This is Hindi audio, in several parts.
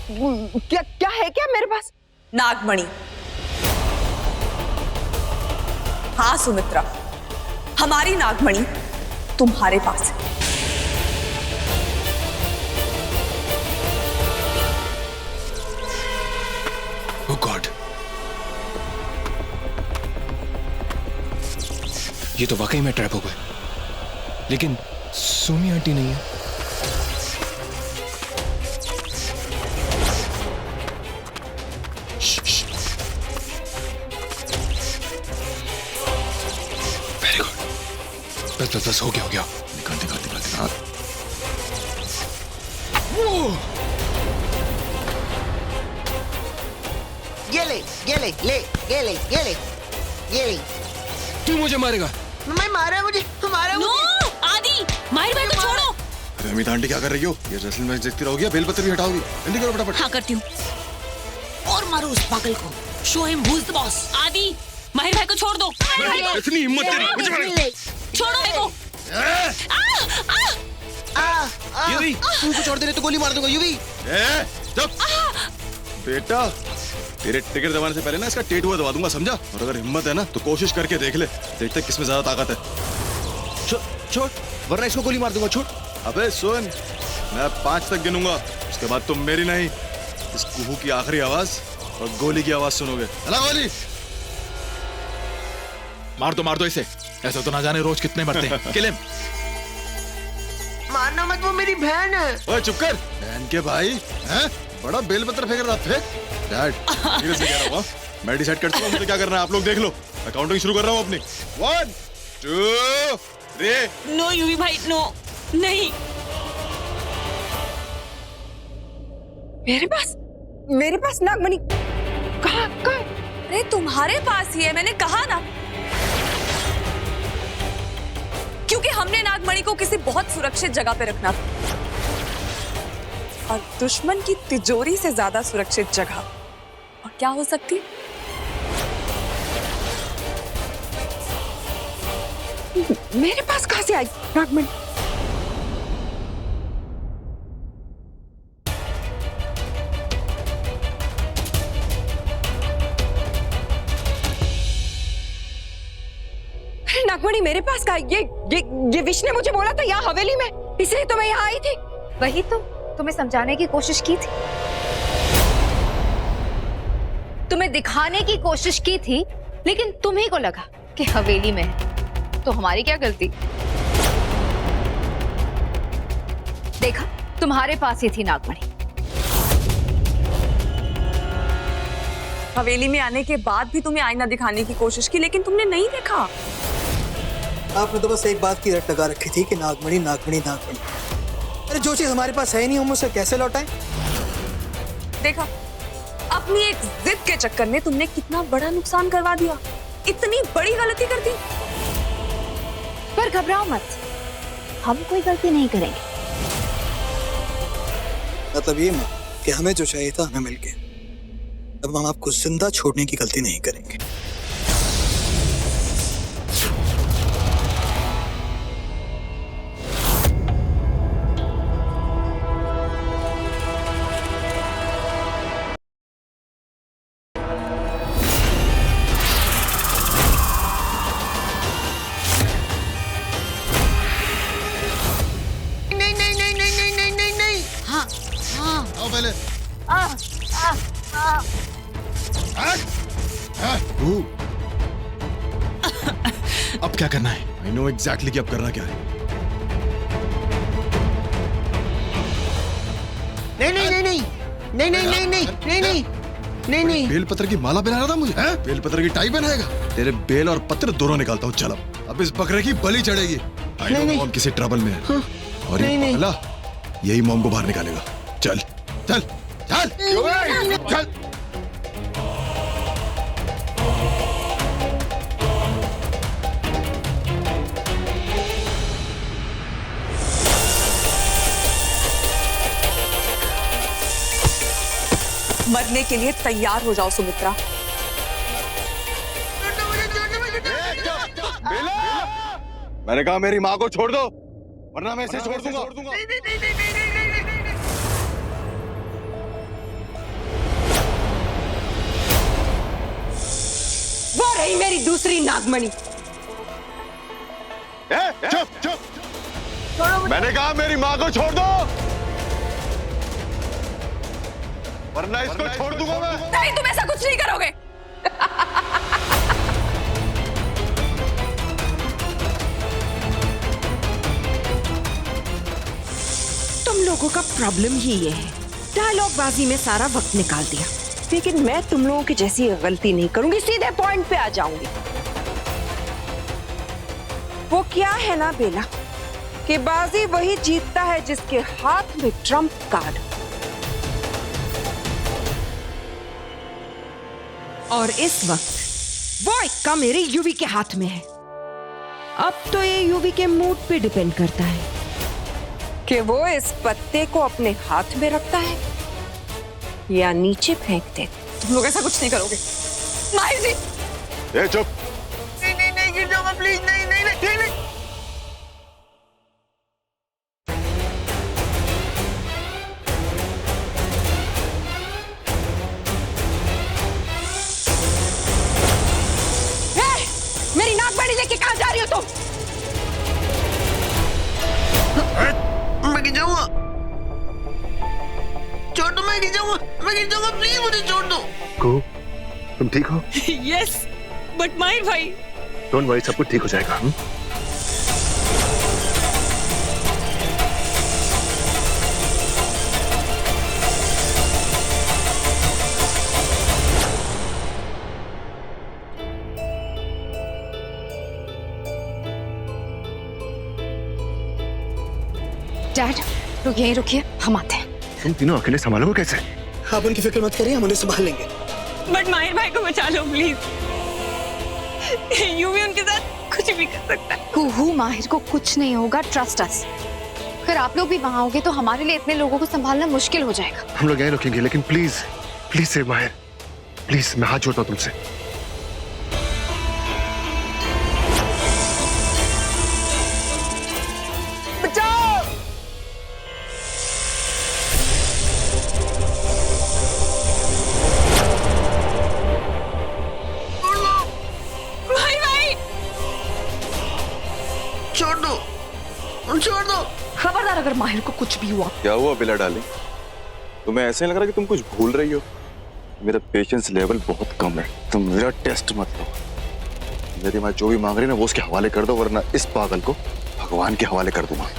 क्या है क्या मेरे पास? नागमणि। हाँ सुमित्रा, हमारी नागमणि तुम्हारे पास है। Oh God! ये तो वाकई में ट्रैप हो गए, लेकिन सुमी आंटी नहीं है। वेरी गुड, बस हो गया निकाल निकाल निकाल निकाल। ये ले। तू मुझे मारेगा? मैं मारा मुझे। नो, आदि, माहिर भाई को छोड़ो। अरे अमित आंटी क्या कर रही हो? ये रेसलिंग मैच देखती रहोगी या बेलपत्र भी हटाओगी? जल्दी करो फटाफट। हाँ करती हूँ। और मारो उस पागल को। Show him who is the boss. आदि, माहिर भाई को छोड़ दो। इतनी हिम्मत तेरी, मुझे मारेगा? छोड़ो मेरे को। युवी, तू कुछ और देने तो गोली मार दूंगा युवी। चुप। बेटा, तेरे टिकट दबाने से पहले ना इसका टेटुआ दबा दूंगा, समझा? और अगर हिम्मत है ना तो कोशिश करके देख ले, देखते किसमें ज्यादा ताकत है। छोड़, वरना इसको गोली मार दूंगा। छोड़। अबे सुन, मैं 5 तक गिनूंगा, उसके बाद तुम मेरी नहीं, इस कुहू की आखिरी आवाज और गोली की आवाज सुनोगे। चला गोली। मार दो इसे, ऐसा तो ना जाने रोज कितने मरते हैं। Kill him. मारना मत, वो मेरी बहन है। ओए चुप कर। बहन के भाई हैं? बड़ा बेलपत्र फेंक रहा था। डैड, धीरे से कह रहा हूँ। मैं डिसाइड करता हूँ मुझे क्या करना है, आप लोग देख लो। मैं काउंटिंग शुरू कर रहा हूँ अपनी। 1 2 3। नो यूवी भाई, नो, नहीं। मेरे पास नागमणि कहाँ? अरे तुम्हारे पास ही है, मैंने कहा ना। क्योंकि हमने नागमणि को किसी बहुत सुरक्षित जगह पे रखना था, और दुश्मन की तिजोरी से ज्यादा सुरक्षित जगह और क्या हो सकती? मेरे पास कहाँ से आई नागमणि? नागमणि मेरे पास का ये विश ने मुझे बोला था यहाँ हवेली में, इसलिए तो मैं यहाँ आई थी। वही तो तुम्हें समझाने की कोशिश की थी, तुम्हें दिखाने की कोशिश की थी, लेकिन तुम्ही को लगा कि हवेली में है, तो हमारी क्या गलती? देखा, तुम्हारे पास ही थी नागमणि। हवेली में आने के बाद भी तुम्हें आईना दिखाने की कोशिश की, लेकिन तुमने नहीं देखा। आपने तो बस एक बात की रट लगा रखी थी कि नागमणि नागमणि नागमणि। अरे जो चीज हमारे पास है ही नहीं, हम उसे कैसे लौटाएं? देखा, अपनी एक जिद के चक्कर में तुमने कितना बड़ा नुकसान करवा दिया, इतनी बड़ी गलती कर दी। पर घबराओ मत, हम कोई गलती नहीं करेंगे। मतलब ये मत कि हमें जो चाहिए था हमें मिल गया, अब हम आपको जिंदा छोड़ने की गलती नहीं करेंगे। पहले अब क्या करना है? आई नो एग्जैक्टली कि अब करना क्या है। नहीं। बेलपत्र की माला पहना रहा था मुझे, हैं? बेलपत्र की टाई पहनाएगा? तेरे बेल और पत्र दोनों निकालता हूँ। चल अब इस बकरे की बलि चढ़ेगी। आई नो मॉम किसी ट्रबल में है, और ये पगला यही मॉम को बाहर निकालेगा। चल चल चल चल। मरने के लिए तैयार हो जाओ सुमित्रा। मैंने कहा मेरी माँ को छोड़ दो, वरना मैं इसे छोड़ दूंगा। रही मेरी दूसरी नागमणि। चुप चुप, मैंने कहा मेरी माँ को छोड़ दो, वरना इसको छोड़ दूंगा मैं। नहीं, तुम ऐसा कुछ नहीं करोगे। तुम लोगों का प्रॉब्लम ही ये है, डायलॉग बाजी में सारा वक्त निकाल दिया। लेकिन मैं तुम लोगों की जैसी गलती नहीं करूंगी, सीधे पॉइंट पे आ जाऊंगी। वो क्या है ना बेला, कि बाजी वही जीतता है जिसके हाथ में ट्रम्प कार्ड। और इस वक्त वो इक्का मेरे यूवी के हाथ में है। अब तो ये यूवी के मूड पे डिपेंड करता है कि वो इस पत्ते को अपने हाथ में रखता है या नीचे फेंक दे। तुम लोग ऐसा कुछ नहीं करोगे। माहिर जी, ए चुप, नहीं गिर जाऊंगा प्लीज, नहीं नहीं नहीं नहीं। मेरी नागमणि लेके कहां जा रही हो तुम? मैं गिर जाऊंगा, छोड़ दो, मैं गिर जाऊंगा प्लीज मुझे छोड़ दो। को तुम ठीक हो? यस, बट माहिर भाई। डोंट वरी, सब कुछ ठीक हो जाएगा। डैड रुक, यहीं रुकिए, हम आते हैं। तुम तीनों अकेले संभालोगे कैसे? आप उनकी फिक्र मत करिए, हम उन्हें संभाल लेंगे। बट माहिर भाई को बचा लो प्लीज। यूवी उनके साथ कुछ भी कर सकता है। कुहू, माहिर को कुछ नहीं होगा, ट्रस्ट अस। अगर आप लोग भी वहां होगे तो हमारे लिए इतने लोगों को संभालना मुश्किल हो जाएगा। हम लोग यहीं रुकेंगे, लेकिन प्लीज प्लीज सेव माहिर, प्लीज, मैं हाथ जोड़ता हूँ तुमसे। छोड़ दो। खबरदार अगर माहिर को कुछ भी हुआ। क्या हुआ बेला डार्लिंग, तुम्हें ऐसे लग रहा है कि तुम कुछ भूल रही हो? मेरा पेशेंस लेवल बहुत कम है, तुम मेरा टेस्ट मत लो। मेरी माँ जो भी मांग रही है ना वो उसके हवाले कर दो, वरना इस पागल को भगवान के हवाले कर दूंगा।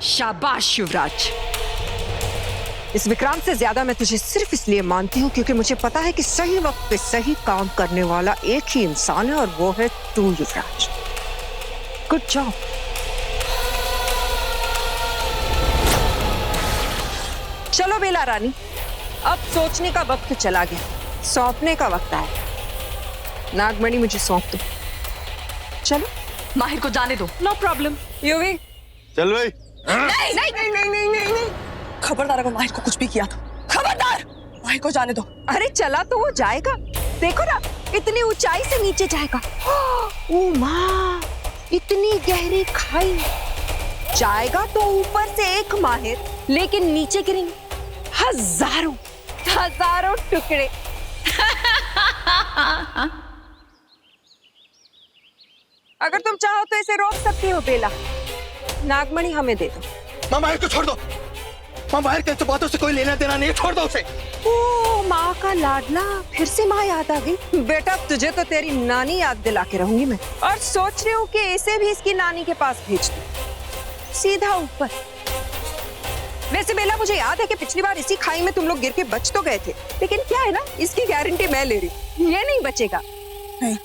शाबाश युवराज। इस विक्रांत से ज्यादा मैं तुझे सिर्फ इसलिए मानती हूँ क्योंकि मुझे पता है कि सही वक्त पे सही काम करने वाला एक ही इंसान है, और वो है तू युवराज। Good job. चलो बेला रानी, अब सोचने का वक्त चला गया, सौंपने का वक्त आया। नागमणि मुझे सौंप दो। चलो। माहिर को जाने दो। No problem. यूवी चल भाई। नहीं नहीं नहीं नहीं नहीं नहीं नहीं। खबरदार अगर माहिर को कुछ भी किया तो खबरदार, माहिर को जाने दो। अरे चला तो वो जाएगा, देखो ना इतनी ऊंचाई से नीचे जाएगा। ओ माँ, इतनी गहरी खाई। जाएगा तो ऊपर से एक माहिर, लेकिन नीचे गिरेंगे हजारों हजारों टुकड़े। अगर तुम चाहो तो इसे रोक सकती हो बेला। नागमणि हमें दे दो। माँ माहिर को छोड़ दो, माँ माहिर के तो बातों से कोई लेना देना नहीं है, छोड़ दो उसे। ओ माँ का लाडला, फिर से माँ याद आ गई। बेटा तुझे तो तेरी नानी याद दिला के रहूंगी मैं, और सोच रही हूँ कि इसे भी इसकी नानी के पास भेज दूं, सीधा ऊपर। वैसे बेला मुझे याद है कि पिछली बार इसी खाई में तुम लोग गिर के बच तो गए थे, लेकिन क्या है ना, इसकी गारंटी मैं ले रही हूँ, ये नहीं बचेगा। नहीं,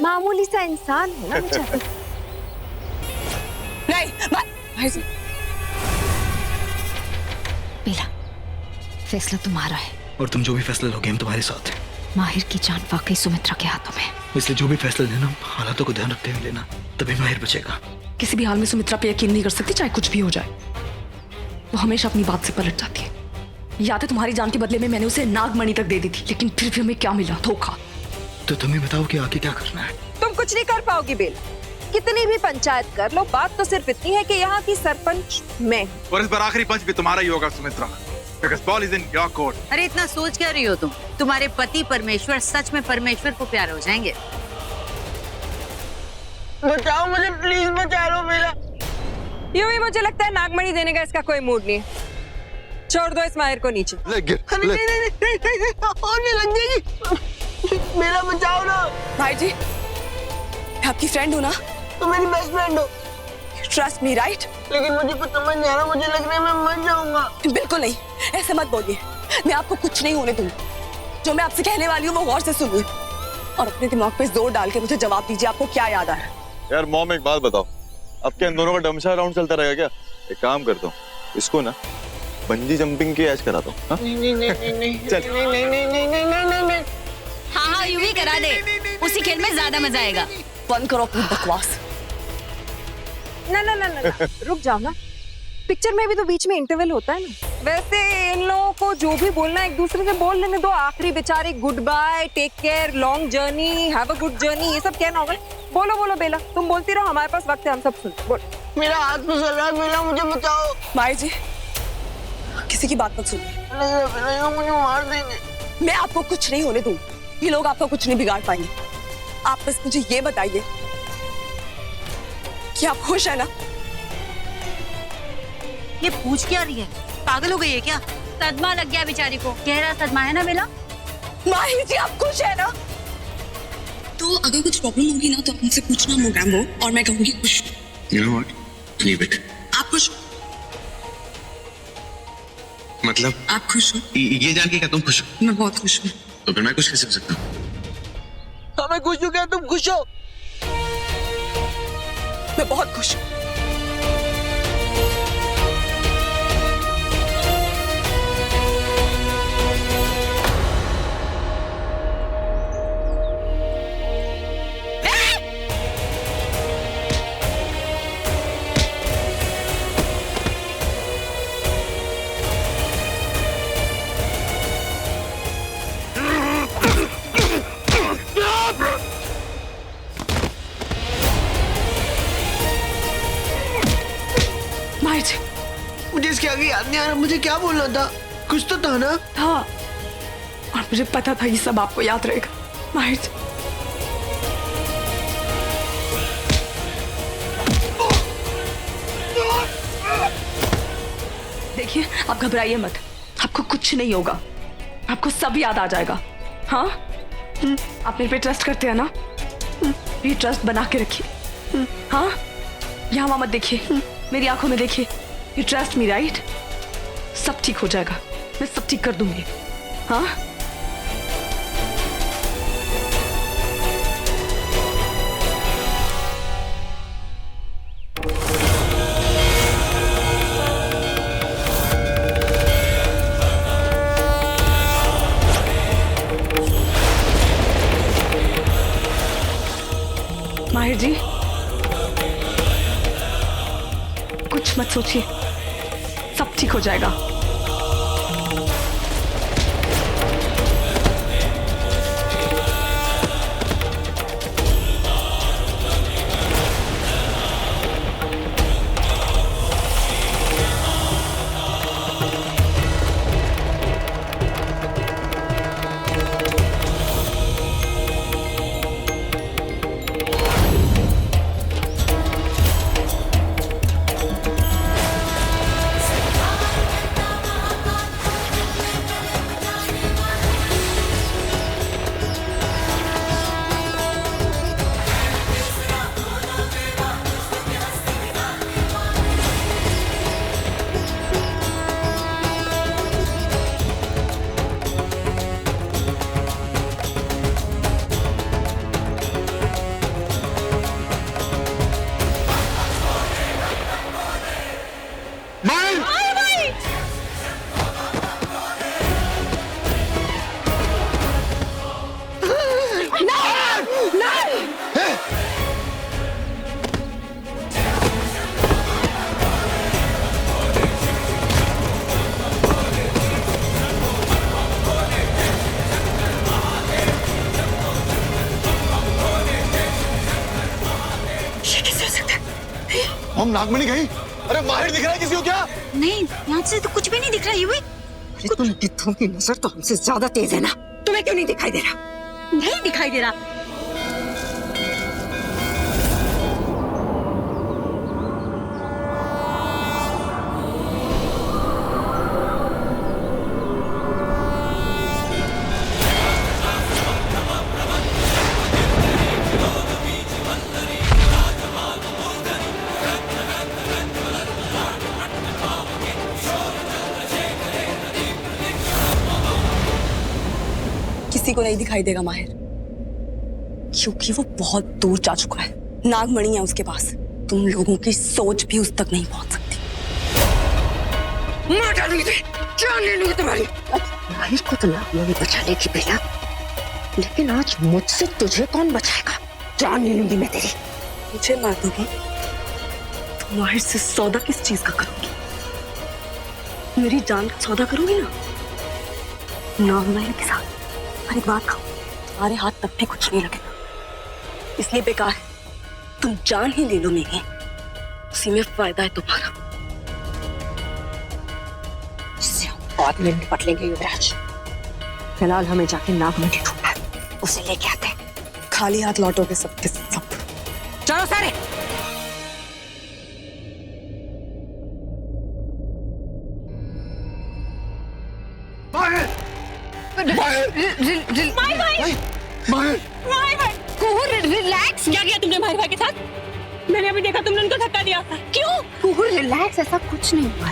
मामूली सा इंसान है ना बेचारा। नहीं भाई जी। बेला, फैसला तुम्हारा है, और तुम जो भी फैसला लोगे हम तुम्हारे साथ हैं। माहिर की जान वाकई सुमित्रा के हाथों में। इसलिए जो भी फैसला लेना हालातों को ध्यान रखते हुए लेना, तभी माहिर बचेगा। किसी भी हाल में सुमित्रा पे यकीन नहीं कर सकती, चाहे कुछ भी हो जाए। वो हमेशा अपनी बात से पलट जाती है। याद है तुम्हारी जान के बदले में मैंने उसे नागमणि तक दे दी थी, लेकिन फिर भी हमें क्या मिला? धोखा। तो तुम्हें बताओ कि आगे क्या करना है। तुम कुछ नहीं कर पाओगी बेला, कितनी भी पंचायत कर लो, बात तो सिर्फ इतनी है कि यहाँ की सरपंच मैं हूँ। और इस बार आखिरी पंच भी तुम्हारा ही होगा Sumitra, because ball is in your court. अरे इतना सोच क्या रही हो तुम? तुम्हारे पति परमेश्वर सच में परमेश्वर को प्यारे हो जाएंगे। बचाओ मुझे, प्लीज बचा लो मेरा। यूं ही मुझे लगता है नागमणि देने का इसका कोई मूड नहीं है। छोड़ दो इस माहिर को नीचे। नहीं लग जाएगी, मेरा बचाओ ना। भाई जी, मैं आपकी फ्रेंड हूँ ना? तुम मेरी बेस्ट फ्रेंड हो। Trust me, right? लेकिन मुझे कुछ समझ नहीं आ रहा, मुझे लग रहा है मैं मर जाऊंगा। बिल्कुल नहीं, ऐसे मत बोलिए। मैं आपको कुछ नहीं होने दूंगी। जो मैं आपसे कहने वाली हूँ वो गौर से सुनिए और अपने दिमाग पे जोर डाल के मुझे जवाब दीजिए, आपको क्या याद आ रहा है? यार मॉम, एक बात बताओ, अब क्या इन दोनों का डमशा राउंड चलता रहेगा क्या? एक काम करता हूँ, इसको ना बंजी जंपिंग की ऐश कराता हूँ। हाँ, यूं ही करा दे, उसी खेल में ज्यादा मजा आएगा। बंद करो अपनी बकवास। ना ना ना ना, ना। रुक जाओ ना, पिक्चर में भी तो बीच में इंटरवल होता है ना। वैसे इन लोगों को जो भी बोलना है एक दूसरे से बोल लेने दो। आखिरी बेचारे goodbye, take care, long journey, have a good journey, ये सब कहना होगा। बोलो बोलो बेला, तुम बोलती रहो, हमारे पास वक्त है, हम सब सुन। बोल। मेरा हाथ फिसल रहा है, बेला मुझे बचाओ। भाई जी, किसी की बात मत सुनिए। बेला मुझे मार देंगे। मैं आपको कुछ नहीं होने दूंगी। ये लोग आपका कुछ नहीं बिगाड़ पाएंगे। आप बस मुझे ये बताइए कि आप खुश है ना? ये पूछ क्या रही है? पागल हो गई है क्या? सदमा लग गया बेचारी को। गहरा सदमा है ना बेला? माही जी, आप खुश है ना? तो अगर कुछ प्रॉब्लम होगी ना तो आप मुझसे पूछना मोगैम्बो, और मैं कहूंगी खुश। You know what? Leave it. आप खुश हो? मतलब आप खुश हो? ये जान के क्या तुम खुश हो? मैं बहुत खुश हूँ। तो फिर मैं कुछ कैसे हो सकता हूँ? मैं खुश हूँ, क्या तुम खुश हो? मैं बहुत खुश हूँ। मुझे इसके आगे याद नहीं आ रहा, मुझे क्या बोलना था? कुछ तो था ना? था, और मुझे पता था ये सब आपको याद रहेगा। माहिर जी, देखिए आप घबराइए मत, आपको कुछ नहीं होगा, आपको सब याद आ जाएगा। हाँ, आप मेरे पे ट्रस्ट करते हैं ना? ये ट्रस्ट बना के रखिए। हाँ, यहाँ वहाँ मत देखिए, मेरी आंखों में देखिए। You trust me, right? सब ठीक हो जाएगा, मैं सब ठीक कर दूंगी। हाँ, माहिर जी, कुछ मत सोचिए, सब ठीक हो जाएगा। नागमणि गई? अरे माहिर दिख रहा है किसी को क्या? नहीं, यहाँ से तो कुछ भी नहीं दिख रहा युवी। अरे तुम गिद्धों की नजर तो हमसे ज्यादा तेज है ना, तुम्हें क्यों नहीं दिखाई दे रहा? नहीं दिखाई दे रहा। किसी को नहीं दिखाई देगा माहिर, क्योंकि वो बहुत दूर जा चुका है। नागमणि है उसके पास, तुम लोगों की सोच भी उस तक नहीं पहुंच सकती। मार डालूंगी तुझे, जान ले लूंगी तुम्हारी। माहिर को तो नागमणि बचा लेगी बेटा, लेकिन आज मुझसे तुझे कौन बचाएगा? जान ले लूंगी मैं तेरी। मुझे मार दोगी तो माहिर से सौदा किस चीज का करोगी? मेरी जान का सौदा करोगी ना, नागमणि के साथ। और एक बात कहूं, तुम्हारे हाथ तब भी कुछ नहीं लगेगा, इसलिए बेकार है। तुम जान ही ले लो मेरी, उसी में फायदा है तुम्हारा। इससे हम बाद में निपट लेंगे युवराज। फिलहाल हमें जाके नागमणि ढूंढना है, उसे लेके आते हैं। खाली हाथ लौटोगे सबके सब। चलो सारे। रिलैक्स। क्या किया तुमने माहिर भाई के साथ? मैंने अभी देखा तुमने उनको धक्का दिया। क्यों? रिलैक्स, ऐसा कुछ नहीं हुआ।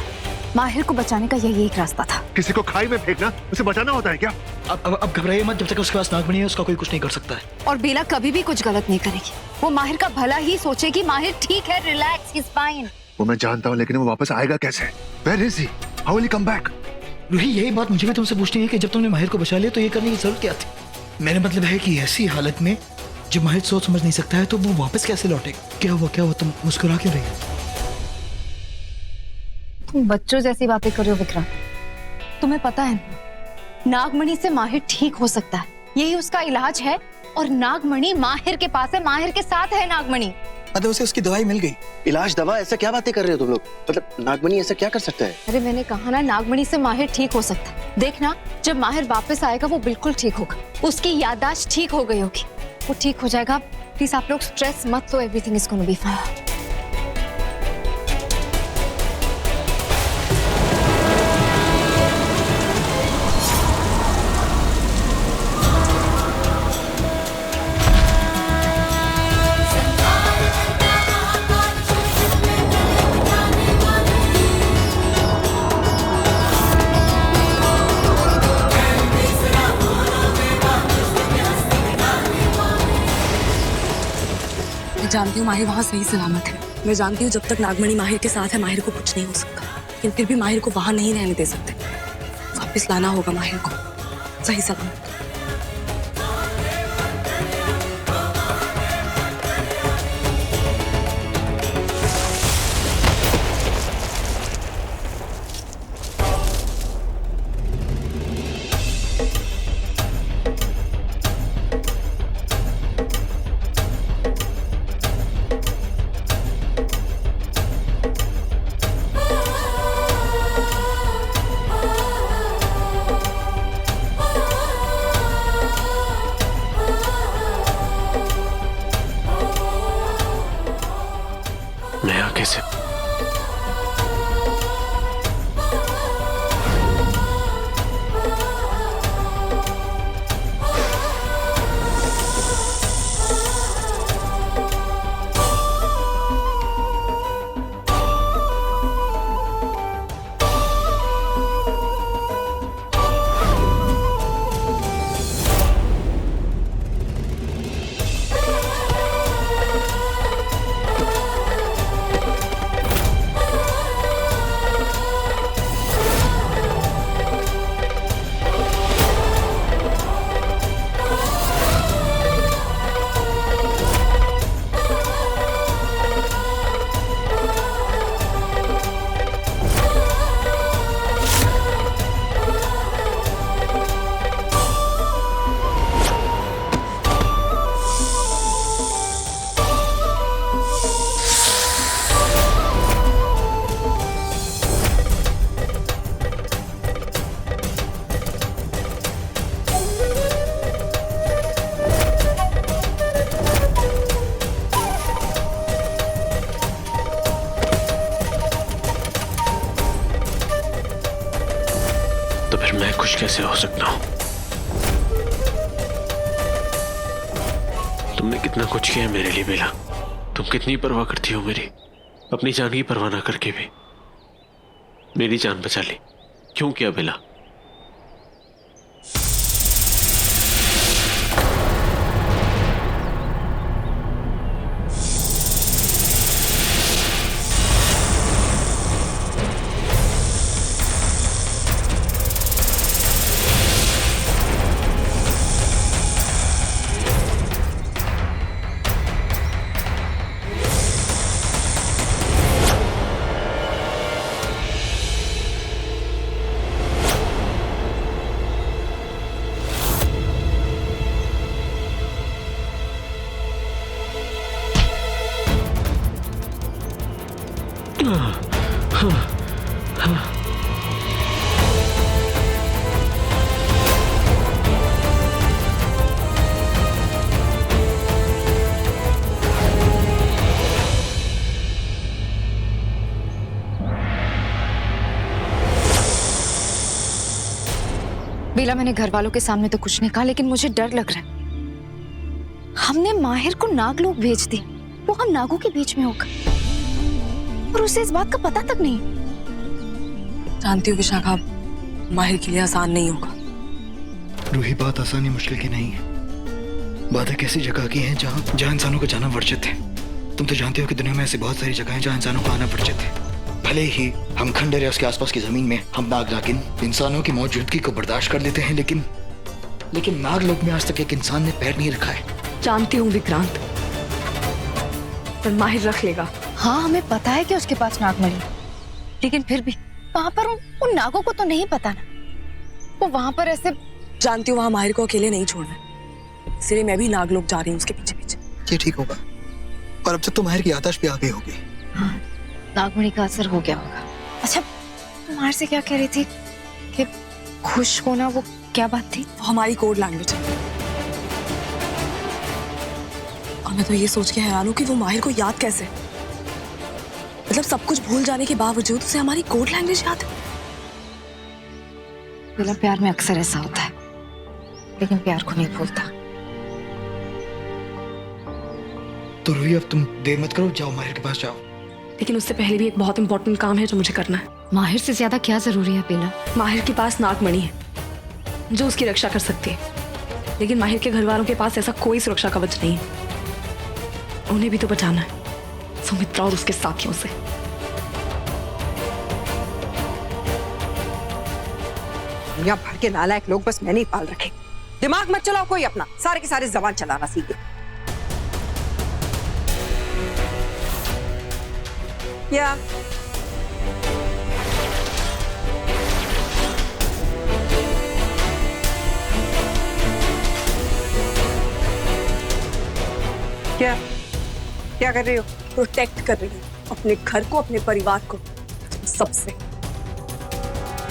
माहिर को बचाने का यही एक रास्ता था। किसी को खाई में फेंकना उसे बचाना होता है क्या? अब घबराइए मत, जब तक उसके पास नागमणि है उसका कोई कुछ नहीं कर सकता है। और बेला कभी भी कुछ गलत नहीं करेगी, वो माहिर का भला ही सोचेगी। माहिर ठीक है, रिलैक्स, ही इज फाइन। वो मैं जानता हूँ, लेकिन वो वापस आएगा कैसे? Where is he? How will he come back? Ruhi, यही बात मुझे भी तुमसे पूछनी है कि जब तुमने माहिर को बचा लिया तो ये करने की जरूरत क्या थी? मेरा मतलब है कि ऐसी हालत में जब माहिर सोच समझ नहीं सकता है तो वो वापस कैसे लौटेगा? क्या हुआ तुम मुस्कुरा क्यों रही हो? तुम बच्चों जैसी बातें कर रहे हो विक्रम। तुम्हें पता है नागमणि से माहिर ठीक हो सकता है, यही उसका इलाज है। और नागमणि माहिर के पास है, माहिर के साथ है नागमणि। मतलब उसे उसकी दवाई मिल गई। इलाज दवा, ऐसा क्या बातें कर रहे हो तुम लोग? मतलब नागमणि ऐसा क्या कर सकता है? अरे मैंने कहा ना, नागमणि से माहिर ठीक हो सकता है। देखना, जब माहिर वापस आएगा वो बिल्कुल ठीक होगा। उसकी याददाश्त ठीक हो गई होगी, वो ठीक हो जाएगा। प्लीज आप लोग स्ट्रेस मत लो, everything is gonna be fine. जानती हूँ माहिर वहाँ सही सलामत है। मैं जानती हूँ जब तक नागमणि माहिर के साथ है माहिर को कुछ नहीं हो सकता, लेकिन फिर भी माहिर को वहाँ नहीं रहने दे सकते। वापस लाना होगा माहिर को सही सलामत। फिर मैं खुश कैसे हो सकता हूँ? तुमने कितना कुछ किया है मेरे लिए बेला। तुम कितनी परवाह करती हो मेरी, अपनी जान की परवाह ना करके भी मेरी जान बचा ली। क्यों किया बेला? बेला, मैंने घर वालों के सामने तो कुछ नहीं कहा, लेकिन मुझे डर लग रहा है। हमने माहिर को नागलोक भेज दिया, वो हम नागों के बीच में होगा और उसे इस बात का पता तक नहीं। जानती हूँ विशाखा, माहिर के लिए आसान नहीं होगा। रूही, बात आसानी मुश्किल की नहीं है। बात एक ऐसी जगह की है जहाँ इंसानों को जाना वर्जित है। तुम तो जानते हो कि दुनिया में ऐसी बहुत सारी जगह हैं जहाँ इंसानों को आना वर्जित है। भले ही हम खंडर या उसके आसपास की जमीन में हम नागिन इंसानों की मौजूदगी को बर्दाश्त कर लेते हैं, लेकिन नागलोक में आज तक एक इंसान ने पैर नहीं रखा है। जानती हूँ विक्रांत, पर माहिर रख लेगा। हाँ, हमें पता है कि उसके पास नागमणि, लेकिन फिर भी वहाँ पर उन नागों को तो नहीं पता ना, वो वहाँ पर ऐसे। जानती हूँ वहाँ माहिर को अकेले नहीं छोड़ना, इसलिए मैं भी नागलोक जा रही हूँ उसके पीछे पीछे। ये ठीक होगा, और अब तक तो माहिर की याददाश्त भी आ गई होगी। हाँ, नागमणि का असर हो गया होगा। अच्छा, तुम माहिर से क्या कह रही थी कि खुश होना, वो क्या बात थी? वो हमारी कोड लैंग्वेज है, और मैं तो ये सोच के हैरान हूँ कि वो माहिर को याद कैसे, मतलब सब कुछ भूल जाने के बावजूद उसे हमारी कोड लैंग्वेज याद है। बेला, प्यार में अक्सर ऐसा होता है, लेकिन प्यार को नहीं भूलता। तो रूही, अब तुम देर मत करो, जाओ माहिर के पास जाओ। लेकिन उससे पहले भी एक बहुत इंपॉर्टेंट काम है जो मुझे करना है। माहिर से ज्यादा क्या जरूरी है बेला? माहिर के पास नागमणि है जो उसकी रक्षा कर सकती है, लेकिन माहिर के घर वालों के पास ऐसा कोई सुरक्षा कवच नहीं है। उन्हें भी तो बचाना है, सुमित्रा और उसके साथियों से। दुनिया भर के नालायक लोग बस मैंने ही पाल रखे। दिमाग मत चलाओ कोई अपना, सारे के सारे जबान चलाना सीखे। क्या क्या क्या कर रही हो? प्रोटेक्ट कर रही हूँ अपने घर को, अपने परिवार को, सबसे।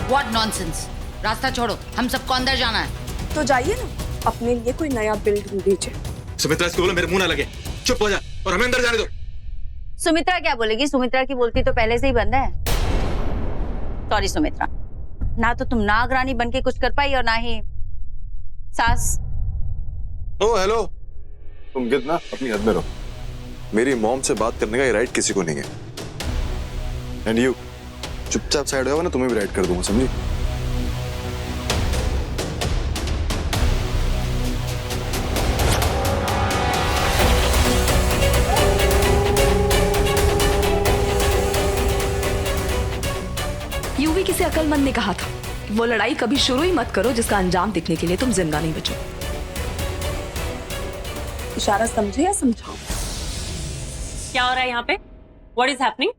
What nonsense! रास्ता छोड़ो, हम सबको अंदर जाना है। तो जाइए ना, अपने लिए कोई नया बिल्ड ढूंढ लीजिए। सुमित्रा, इसको बोलो मेरे मुंह ना लगे, चुप हो जा और हमें अंदर जाने दो। सुमित्रा क्या बोलेगी? सुमित्रा की बोलती तो पहले से ही बंद है। सॉरी सुमित्रा, ना तो तुम नाग रानी बन के कुछ कर पाई और ना ही सास। ओ हेलो, तुम कितना अपनी हद में रहो। मेरी मॉम से बात करने का ये राइट किसी को नहीं है। एंड यू चुपचाप साइड हो ना, तुम्हें भी राइट कर दूंगा, समझी? यूवी किसी अकलमंद ने कहा था, वो लड़ाई कभी शुरू ही मत करो जिसका अंजाम दिखने के लिए तुम जिंदा नहीं बचो। इशारा समझे या समझाओ? क्या हो रहा है यहाँ पे? What is happening?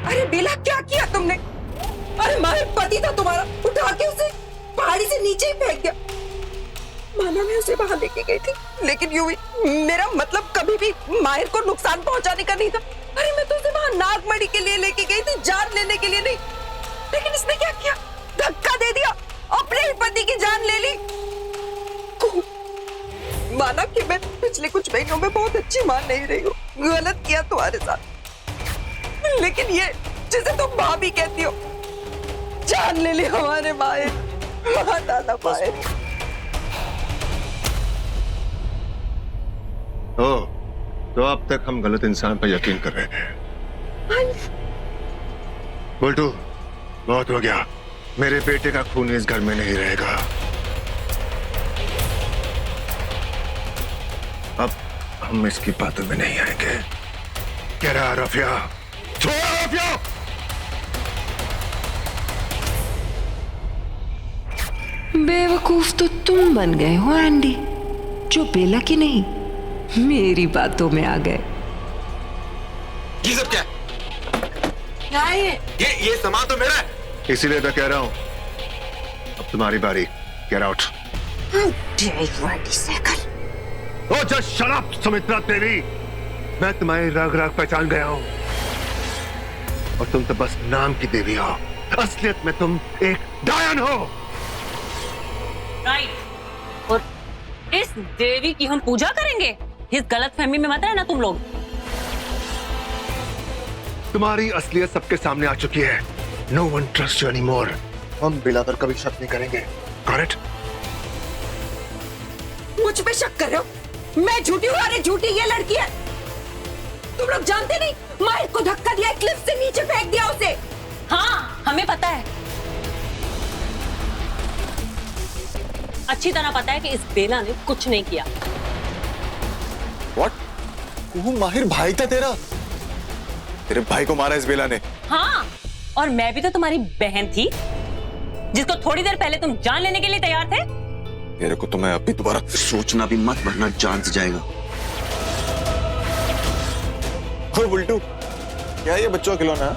अरे बेला, क्या किया तुमने? अरे माहिर पति था तुम्हारा, उठा के उसे पहाड़ी से नीचे ही फेंक दिया। माना मैं उसे वहां लेके गई थी, लेकिन यूवी, मेरा मतलब कभी भी माहिर को नुकसान पहुंचाने का नहीं था। अरे मैं तो उसे वहां नागमणि के लिए लेके गई थी, जान लेने के लिए नहीं। लेकिन इसने क्या किया? धक्का दे दिया, अपने ही पति की जान ले ली। माना कि मैं पिछले कुछ महीनों में बहुत अच्छी मान नहीं रही हूँ, गलत किया तुम्हारे साथ, लेकिन ये जिसे तुम भाभी कहती हो, जान ले ली हमारे माहिर, दादा माहिर। तो अब तक हम गलत इंसान पर यकीन कर रहे थे। बुल्टू, बहुत हो गया। मेरे बेटे का खून इस घर में नहीं रहेगा। अब हम इसकी बातों में नहीं आएंगे। क्या रहा रफिया? छोड़ो रफिया! बेवकूफ तो तुम बन गए हो एंडी, जो बेला की नहीं मेरी बातों में आ गए। ये सब क्या? क्या है ये सामान तो मेरा है। इसीलिए मैं कह रहा हूं, अब तुम्हारी बारी। Get out. Oh just shut up Sumitra Devi. मैं तुम्हारी राग राग पहचान गया हूं, और तुम तो बस नाम की देवी हो। असलियत में तुम एक डायन हो। राइट। और इस देवी की हम पूजा करेंगे? इस गलतफहमी में मत रहना तुम लोग। तुम्हारी असलियत सबके सामने आ चुकी है। No one trust you anymore. हम बिला पर कभी शक नहीं करेंगे। Got it? मुझ पे शक कर रहे हो? मैं झूठी हूँ? अरे झूठी ये लड़की है। तुम लोग जानते नहीं, माहिर को धक्का दिया, क्लिफ से नीचे फेंक दिया उसे। हाँ, हमें पता है, अच्छी तरह पता है कि इस बेला ने कुछ नहीं किया। What? वो माहिर भाई था तेरा? तेरे भाई को मारा इस बेला ने? हाँ, और मैं भी तो तुम्हारी बहन थी, जिसको थोड़ी देर पहले तुम जान लेने के लिए तैयार थे। तेरे को तो मैं अभी दोबारा सोचना भी मत, वरना जान से जाएगा। और बुल्टू, क्या ये बच्चों का खिलौना है?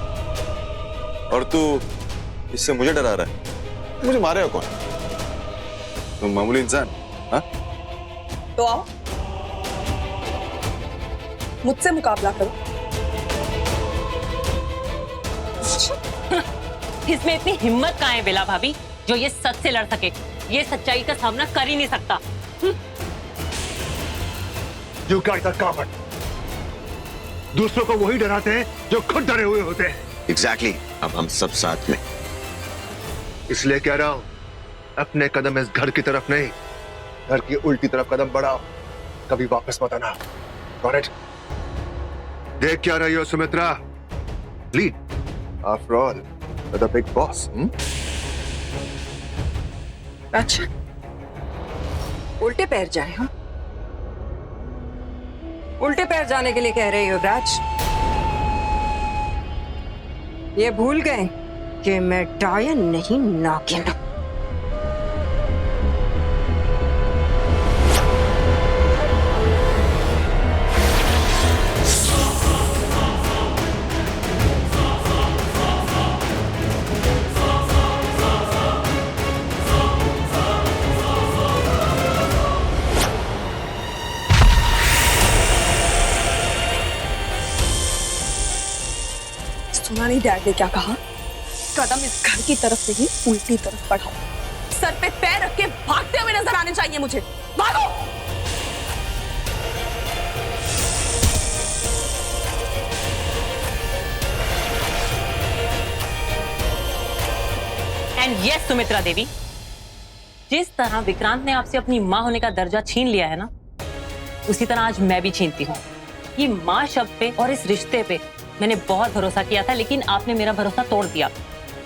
और तू इससे मुझे डरा रहा है? मुझे मारेगा कौन? तुम मामूली इंसान। हाँ? तो आओ, मुझसे मुकाबला करो। इसमें इतनी हिम्मत कहाँ है बेला भाभी, जो ये सच से लड़ सके? ये सच्चाई का सामना कर ही नहीं सकता। You guys are coward. दूसरों को वही डराते हैं जो खुद डरे हुए होते हैं। Exactly. अब हम सब साथ में। इसलिए कह रहा हूं, अपने कदम इस घर की तरफ नहीं, घर की उल्टी तरफ कदम बढ़ाओ। कभी वापस मत आना। Got it? देख क्या रही हो Sumitra? Lead. After all, you're the big boss. अच्छा, उल्टे पैर जाए हो? उल्टे पैर जाने के लिए कह रही हो राज? ये भूल गए कि मैं डायन नहीं, नागिन। सुना नहीं डैड ने क्या कहा? कदम इस घर की तरफ से ही उल्टी तरफ बढ़ाओ। सर पे पैर रख के भागते हुए नजर आने चाहिए मुझे। भागो! एंड यस सुमित्रा देवी, जिस तरह विक्रांत ने आपसे अपनी माँ होने का दर्जा छीन लिया है ना, उसी तरह आज मैं भी छीनती हूँ। ये माँ शब्द पे और इस रिश्ते पे मैंने बहुत भरोसा किया था, लेकिन आपने मेरा भरोसा तोड़ दिया।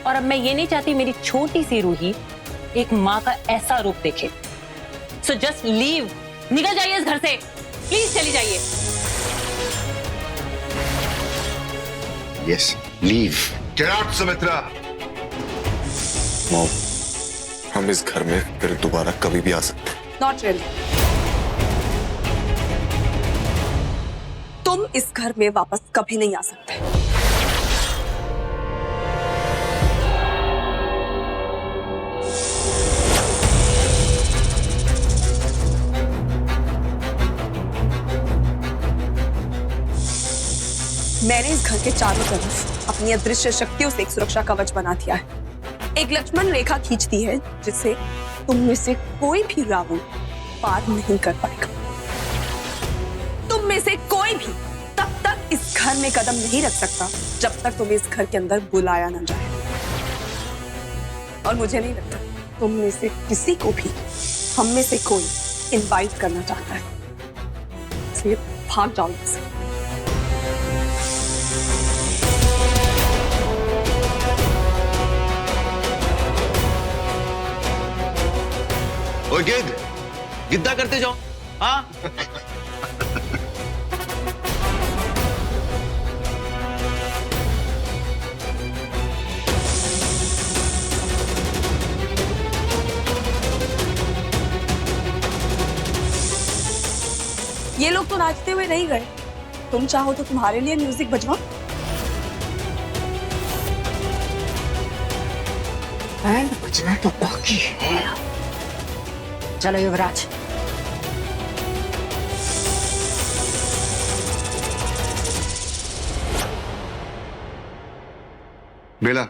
और अब मैं ये नहीं चाहती मेरी छोटी सी रूही एक माँ का ऐसा रूप देखे। सो जस्ट लीव, निकल जाइए इस घर से, प्लीज चली जाइए। Yes, leave. Get out Sumitra. Mom, हम इस घर में फिर दोबारा कभी भी आ सकते हैं। Not really. तुम इस घर में वापस कभी नहीं आ सकते। मैंने इस घर के चारों तरफ अपनी अदृश्य शक्तियों से एक सुरक्षा कवच बना दिया है। एक लक्ष्मण रेखा खींच दी है, जिससे तुम में से कोई भी रावण पार नहीं कर पाएगा। तुम में से कोई भी तब तक इस घर में कदम नहीं रख सकता जब तक तुम्हें इस घर के अंदर बुलाया ना जाए। और मुझे नहीं लगता तुम में से किसी को भी हम में से कोई इनवाइट करना चाहता है, इसलिए भाग जाओ यहाँ से। ओए गिद्ध, गिद्दा करते जाओ। हाँ ये लोग तो नाचते हुए नहीं गए, तुम चाहो तो तुम्हारे लिए म्यूजिक बजवाओ। बैंड बजना तो बाकी है। चलो युवराज। बेला,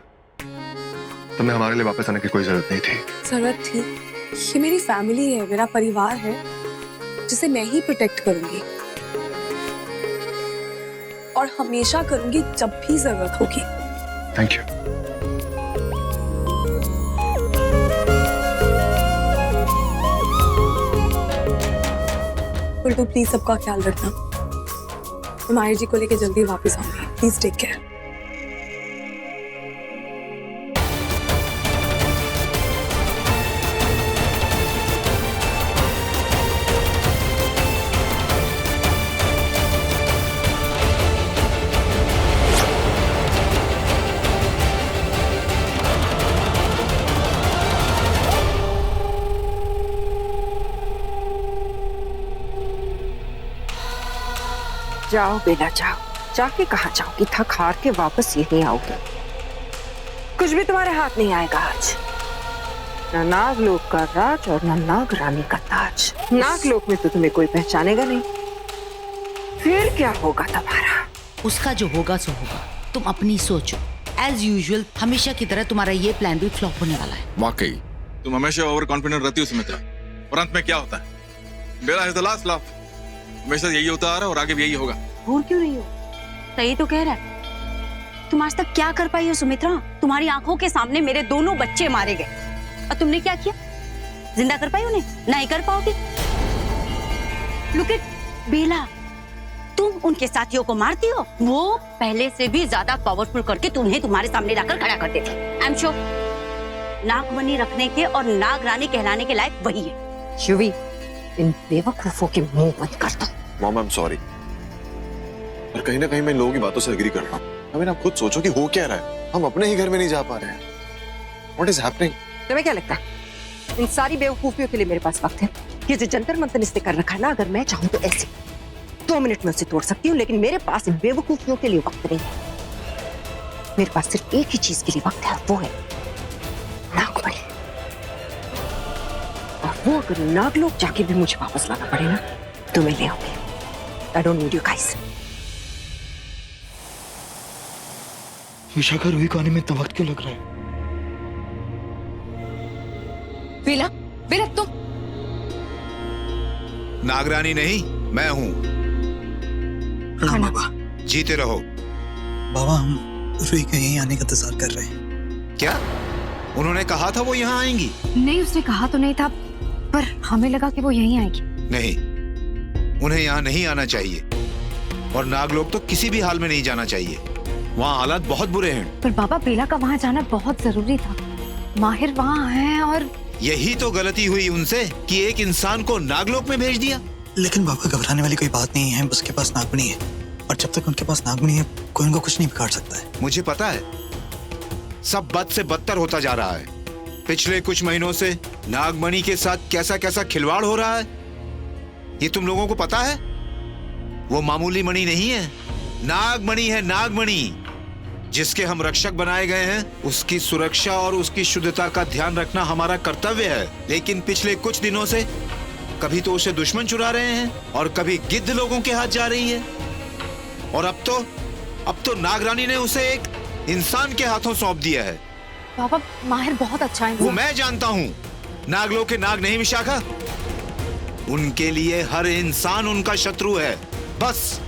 तुम्हें हमारे लिए वापस आने की कोई जरूरत नहीं थी। जरूरत थी। ये मेरी फैमिली है, मेरा परिवार है, जिसे मैं ही प्रोटेक्ट करूंगी और हमेशा करूंगी जब भी जरूरत होगी। Thank you. तो प्लीज सबका ख्याल रखना। मैं माहिर जी को लेके जल्दी वापस आऊंगी। Please take care. जाओ बेला जाओ, जाके कहाँ जाओगी? थक हार के वापस यहीं आओगे। कुछ भी तुम्हारे हाथ नहीं आएगा आज। न नागलोक का राज और न नाग रानी का ताज। नागलोक में तो तुम्हें कोई पहचानेगा नहीं। फिर क्या होगा तुम्हारा? उसका जो होगा सो होगा। तुम अपनी सोचो। एज यूजुअल हमेशा की तरह तुम्हारा ये प्लान भी फ्लॉप होने वाला है। वाकई तुम हमेशा ओवर कॉन्फिडेंट रहती हो सुमित्रा, और अंत में क्या होता है? बेला इज द लास्ट लाफ। हमेशा यही होता आ रहा है और आगे भी यही होगा। भूल क्यों रही हो? सही तो कह रहा है। तुम आज तक क्या कर पाई हो सुमित्रा? तुम्हारी आंखों के सामने मेरे दोनों बच्चे मारे गए और तुमने क्या किया? जिंदा कर पाई उन्हें? नहीं कर पाओगे। लुक एट बेला, तुम उनके साथियों को मारती हो, वो पहले से भी ज्यादा पावरफुल करके तुम्हें तुम्हारे सामने लाकर खड़ा कर देते। आई एम श्योर नागमणि रखने के और नाग रानी कहलाने के लायक वही है। शिवी, इन बेवकूफों के मुंह बंद कर दो। मॉम आई एम सॉरी, पर कहीं ना कहीं मैं लोगों की बातों से एग्री कर रहा हूँ। I mean, आप खुद सोचो कि हो क्या रहा है। हम अपने ही घर में नहीं जा पा रहे हैं। What is happening? तुम्हें क्या लगता है इन सारी बेवकूफियों के लिए मेरे पास वक्त है? ये जो जंतर मंतर इसने कर रखा है ना, अगर मैं चाहूँ तो ऐसे 2 मिनट में उसे तोड़ सकती हूँ, लेकिन मेरे पास इन बेवकूफियों के लिए वक्त नहीं है। मेरे पास सिर्फ एक ही चीज के लिए वक्त है, वो है नागमणि। और वो अगर नागलोक जाके भी मुझे वापस लाना पड़े ना, तो मैं ले आऊंगी। I don't need you guys. Vishakha, Ruhi को आने में इतना वक्त क्यों लग रहा है? बेला, बेला तुम। नागरानी नहीं, मैं हूं। प्रणाम बाबा। जीते रहो। बाबा, हम रूही के यहीं आने का इंतजार कर रहे हैं। क्या उन्होंने कहा था वो यहाँ आएंगी? नहीं, उसने कहा तो नहीं था, पर हमें लगा कि वो यहीं आएगी। नहीं, उन्हें यहाँ नहीं आना चाहिए, और नागलोक तो किसी भी हाल में नहीं जाना चाहिए। वहाँ हालात बहुत बुरे हैं। पर बाबा, बेला का वहाँ जाना बहुत जरूरी था। माहिर वहाँ है और यही तो गलती हुई उनसे कि एक इंसान को नागलोक में भेज दिया। लेकिन बाबा, घबराने वाली कोई बात नहीं है। उसके पास नागमणि है, और जब तक उनके पास नागमणि है, कोई उनको कुछ नहीं बिगाड़ सकता है। मुझे पता है, सब बद से बदतर होता जा रहा है। पिछले कुछ महीनों से नागमणि के साथ कैसा कैसा खिलवाड़ हो रहा है, ये तुम लोगों को पता है। वो मामूली मणि नहीं है, नागमणि है। नागमणि, जिसके हम रक्षक बनाए गए हैं, उसकी सुरक्षा और उसकी शुद्धता का ध्यान रखना हमारा कर्तव्य है। लेकिन पिछले कुछ दिनों से कभी तो उसे दुश्मन चुरा रहे हैं और कभी गिद्ध लोगों के हाथ जा रही है, और अब तो नागरानी ने उसे एक इंसान के हाथों सौंप दिया है। बाबा, माहिर बहुत अच्छा है। वो मैं जानता हूँ। नागलोक के नाग नहीं विशाखा, उनके लिए हर इंसान उनका शत्रु है। बस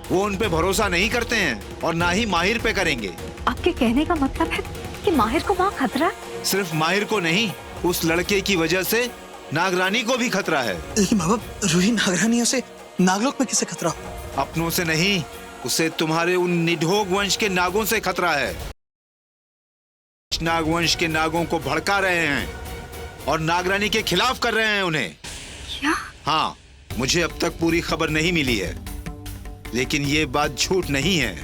वो उन पे भरोसा नहीं करते हैं, और ना ही माहिर पे करेंगे। आपके कहने का मतलब है कि माहिर को वहाँ खतरा है? सिर्फ माहिर को नहीं, उस लड़के की वजह से नागरानी को भी खतरा है। लेकिन बाबा, रूही नागरानियों से नागलोक में किसे खतरा? अपनों से नहीं, उसे तुम्हारे उन निढोग वंश के नागों से खतरा है। नागवंश के नागों को भड़का रहे हैं और नागरानी के खिलाफ कर रहे हैं उन्हें। क्या? हाँ, मुझे अब तक पूरी खबर नहीं मिली है, लेकिन ये बात झूठ नहीं है।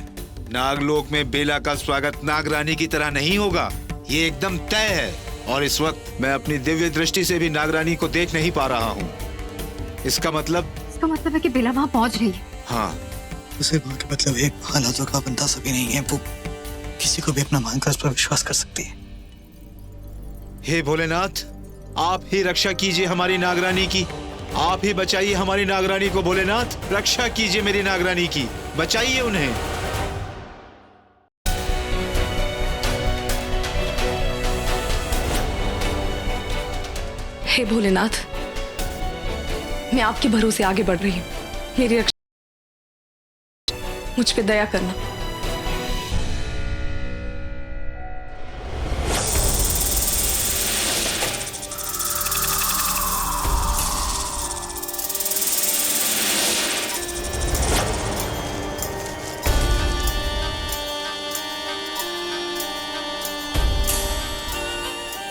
नागलोक में बेला का स्वागत नागरानी की तरह नहीं होगा, ये एकदम तय है। और इस वक्त मैं अपनी दिव्य दृष्टि से भी नागरानी को देख नहीं पा रहा हूँ। इसका मतलब है कि बेला वहाँ पहुँच रही है। हाँ, उसे वहाँ के मतलब एक हालातों का बंदा सभी नहीं है, वो किसी को भी अपना मानकर उस पर विश्वास कर सकती है। हे भोलेनाथ, आप ही रक्षा कीजिए हमारी नागरानी की, आप ही बचाइए हमारी नागरानी को। भोलेनाथ, रक्षा कीजिए मेरी नागरानी की, बचाइए उन्हें। हे भोलेनाथ, मैं आपके भरोसे आगे बढ़ रही हूँ, मेरी रक्षा, मुझ पे दया करना।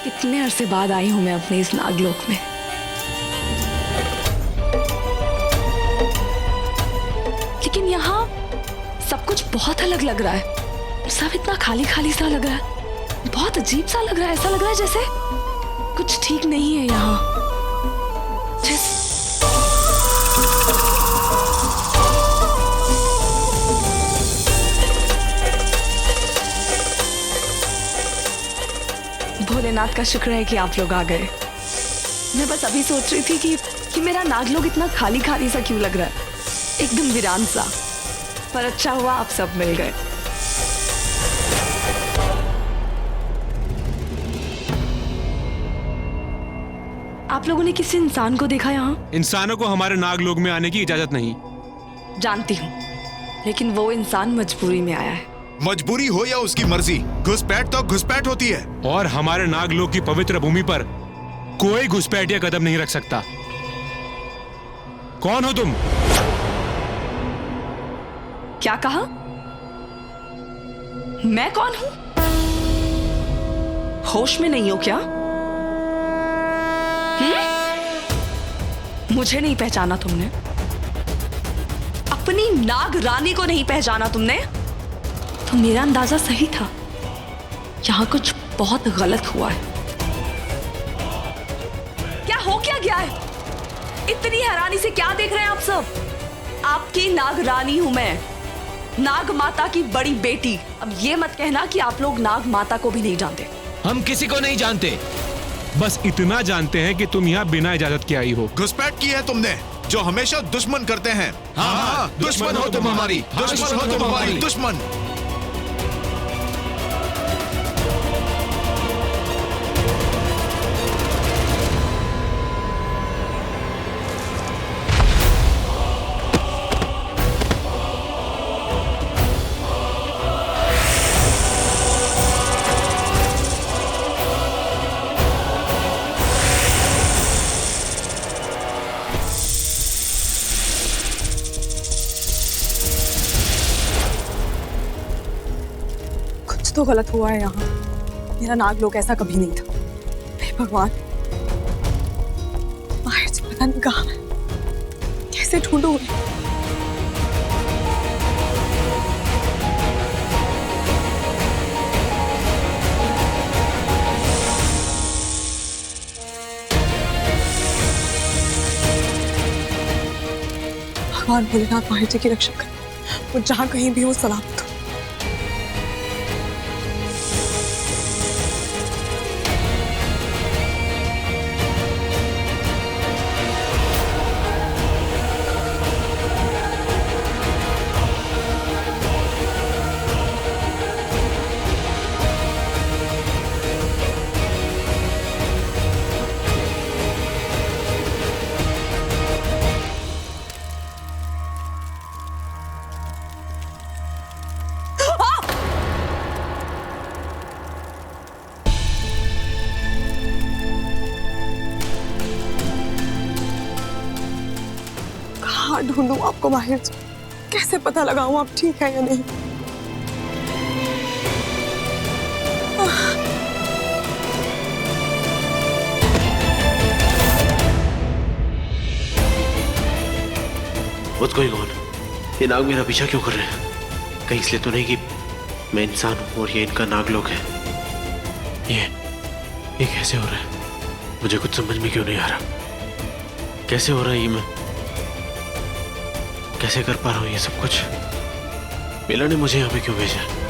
कितने अरसे बाद आई हूं मैं अपने इस नागलोक में। लेकिन यहाँ सब कुछ बहुत अलग लग रहा है। सब इतना खाली खाली सा लग रहा है, बहुत अजीब सा लग रहा है। ऐसा लग रहा है जैसे कुछ ठीक नहीं है यहाँ। भोलेनाथ का शुक्र है कि आप लोग आ गए। मैं बस अभी सोच रही थी कि मेरा नागलोक इतना खाली खाली सा क्यों लग रहा है, एकदम वीरान सा। पर अच्छा हुआ आप सब मिल गए। आप लोगों ने किसी इंसान को देखा यहाँ? इंसानों को हमारे नागलोक में आने की इजाजत नहीं। जानती हूँ, लेकिन वो इंसान मजबूरी में आया है। मजबूरी हो या उसकी मर्जी, घुसपैठ तो घुसपैठ होती है। और हमारे नागलोक की पवित्र भूमि पर कोई घुसपैठिया कदम नहीं रख सकता। कौन हो तुम? क्या कहा? मैं कौन हूं? होश में नहीं हो क्या? मुझे नहीं पहचाना तुमने? अपनी नाग रानी को नहीं पहचाना तुमने? तो मेरा अंदाजा सही था, यहां कुछ बहुत गलत हुआ है। क्या हो क्या गया है? इतनी हैरानी से क्या देख रहे हैं आप सब? आपकी नाग रानी हूं मैं, नाग माता की बड़ी बेटी। अब ये मत कहना कि आप लोग नाग माता को भी नहीं जानते। हम किसी को नहीं जानते, बस इतना जानते हैं कि तुम यहाँ बिना इजाजत के आई हो। घुसपैठ की है तुमने, जो हमेशा दुश्मन करते हैं। हाँ, दुश्मन हो तुम हमारी, दुश्मन हो तुम हमारी, दुश्मन। तो गलत हुआ है यहाँ। मेरा नागलोक ऐसा कभी नहीं था। हे भगवान, बाहर से पता नहीं कहाँ है, कैसे ढूंढूं? भगवान भोलेनाथ माहिर जी की रक्षा कर, वो जहाँ कहीं भी हो सलामत हो। कहाँ ढूंढूं आपको माहिर जी? कैसे पता लगाऊं आप ठीक है या नहीं? What's going on? ये नाग मेरा पीछा क्यों कर रहे हैं? कहीं इसलिए तो नहीं कि मैं इंसान हूं और ये इनका नाग लोग है? ये कैसे हो रहा है? मुझे कुछ समझ में क्यों नहीं आ रहा? कैसे हो रहा है ये? मैं कैसे कर पा रहा हूँ ये सब कुछ? बेला ने मुझे यहाँ पे क्यों भेजा?